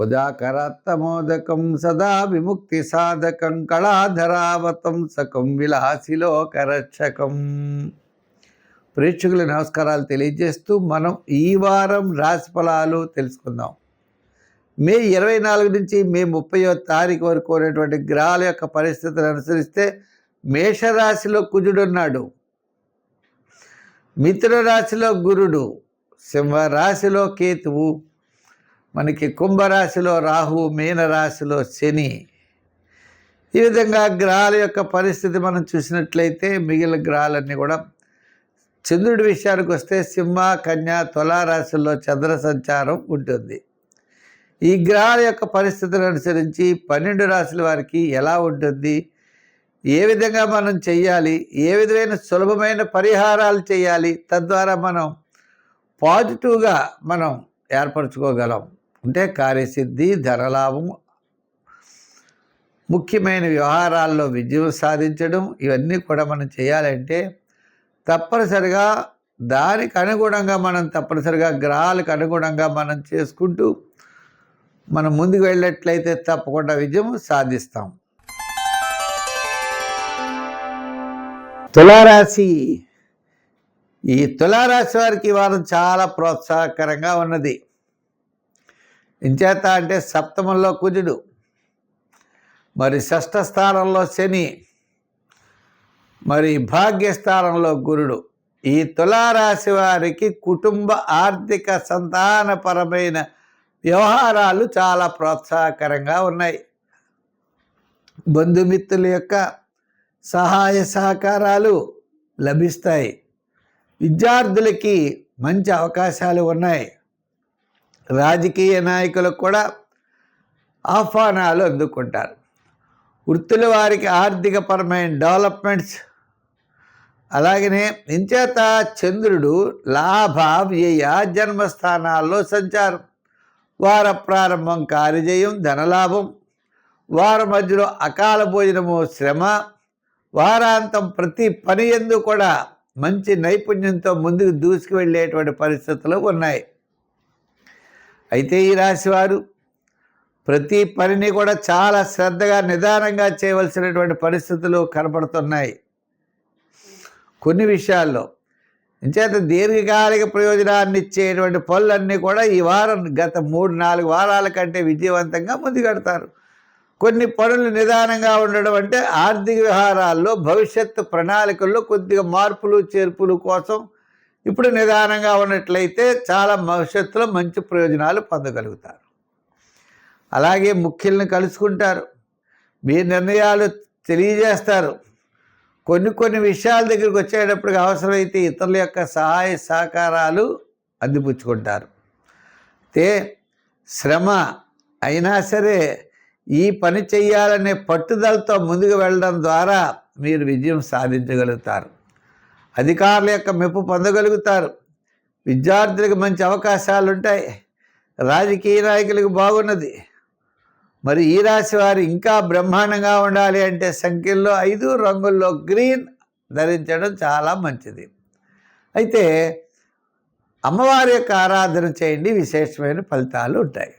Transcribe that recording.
ఉదాకరాత్తమోదకం సదా విముక్తి సాధకం కళాధరావతం సకం విలాసిలోకరక్షకం. ప్రేక్షకుల నమస్కారాలు తెలియజేస్తూ మనం ఈ వారం రాశి ఫలాలు తెలుసుకుందాం. మే 24 నుంచి మే 30వ తారీఖు వరకు ఉన్నటువంటి గ్రహాల యొక్క పరిస్థితులను అనుసరిస్తే మేషరాశిలో కుజుడున్నాడు, మిథున రాశిలో గురుడు, సింహరాశిలో కేతువు, మనకి కుంభరాశిలో రాహు, మీనరాశిలో శని. ఈ విధంగా గ్రహాల యొక్క పరిస్థితి మనం చూసినట్లయితే మిగిలిన గ్రహాలన్నీ కూడా చంద్రుడి విషయానికి వస్తే సింహ, కన్య, తులారాశుల్లో చంద్ర సంచారం ఉంటుంది. ఈ గ్రహాల యొక్క పరిస్థితులను అనుసరించి 12 రాశుల వారికి ఎలా ఉంటుంది, ఏ విధంగా మనం చెయ్యాలి, ఏ విధమైన సులభమైన పరిహారాలు చేయాలి, తద్వారా మనం పాజిటివ్గా మనం ఏర్పరచుకోగలం. అంటే కార్యసిద్ధి, ధనలాభం, ముఖ్యమైన వ్యవహారాల్లో విజయం సాధించడం, ఇవన్నీ కూడా మనం చేయాలంటే తప్పనిసరిగా దానికి అనుగుణంగా మనం తప్పనిసరిగా గ్రహాలకు అనుగుణంగా మనం చేసుకుంటూ మనం ముందుకు వెళ్ళినట్లయితే తప్పకుండా విజయం సాధిస్తాం. తులారాశి. ఈ తులారాశి వారికి ఈ వారం చాలా ప్రోత్సాహకరంగా ఉన్నది. ఇంచేత అంటే సప్తమంలో కుజుడు, మరి షష్ఠ స్థానంలో శని, మరి భాగ్యస్థానంలో గురుడు. ఈ తులారాశి వారికి కుటుంబ, ఆర్థిక, సంతానపరమైన వ్యవహారాలు చాలా ప్రోత్సాహకరంగా ఉన్నాయి. బంధుమిత్రుల యొక్క సహాయ సహకారాలు లభిస్తాయి. విద్యార్థులకి మంచి అవకాశాలు ఉన్నాయి. రాజకీయ నాయకులకు కూడా ఆహ్వానాలు అందుకుంటారు. వృత్తుల వారికి ఆర్థికపరమైన డెవలప్మెంట్స్. అలాగనే ఇంచేత చంద్రుడు లాభ, వ్యయ, జన్మస్థానాల్లో సంచారం. వార ప్రారంభం కార్యజయం, ధనలాభం. వార మధ్యలో అకాల భోజనము, శ్రమ. వారాంతం ప్రతి పని యందు కూడా మంచి నైపుణ్యంతో ముందుకు దూసుకు వెళ్ళేటువంటి పరిస్థితులు ఉన్నాయి. అయితే ఈ రాశివారు ప్రతి పనిని కూడా చాలా శ్రద్ధగా, నిదానంగా చేయవలసినటువంటి పరిస్థితులు కనపడుతున్నాయి. కొన్ని విషయాల్లో ఇంచేత దీర్ఘకాలిక ప్రయోజనాన్ని ఇచ్చేటువంటి పనులన్నీ కూడా ఈ వారం గత 3-4 వారాల కంటే విజయవంతంగా ముందుకెడతారు. కొన్ని పనులు నిదానంగా ఉండడం అంటే ఆర్థిక వ్యవహారాల్లో భవిష్యత్తు ప్రణాళికల్లో కొద్దిగా మార్పులు చేర్పులు కోసం ఇప్పుడు నిదానంగా ఉన్నట్లయితే చాలా భవిష్యత్తులో మంచి ప్రయోజనాలు పొందగలుగుతారు. అలాగే ముఖ్యులను కలుసుకుంటారు, మీ నిర్ణయాలు తెలియజేస్తారు. కొన్ని విషయాల దగ్గరికి వచ్చేటప్పటికి అవసరమైతే ఇతరుల యొక్క సహాయ సహకారాలు అందిపుచ్చుకుంటారు. అయితే శ్రమ అయినా సరే ఈ పని చేయాలనే పట్టుదలతో ముందుకు వెళ్ళడం ద్వారా మీరు విజయం సాధించగలుగుతారు. అధికారుల యొక్క మెప్పు పొందగలుగుతారు. విద్యార్థులకు మంచి అవకాశాలు ఉంటాయి. రాజకీయ నాయకులకు బాగున్నది. మరి ఈ రాశి వారు ఇంకా బ్రహ్మాండంగా ఉండాలి అంటే సంఖ్యల్లో 5, రంగుల్లో గ్రీన్ ధరించడం చాలా మంచిది. అయితే అమ్మవారి యొక్క ఆరాధన చేయండి, విశేషమైన ఫలితాలు ఉంటాయి.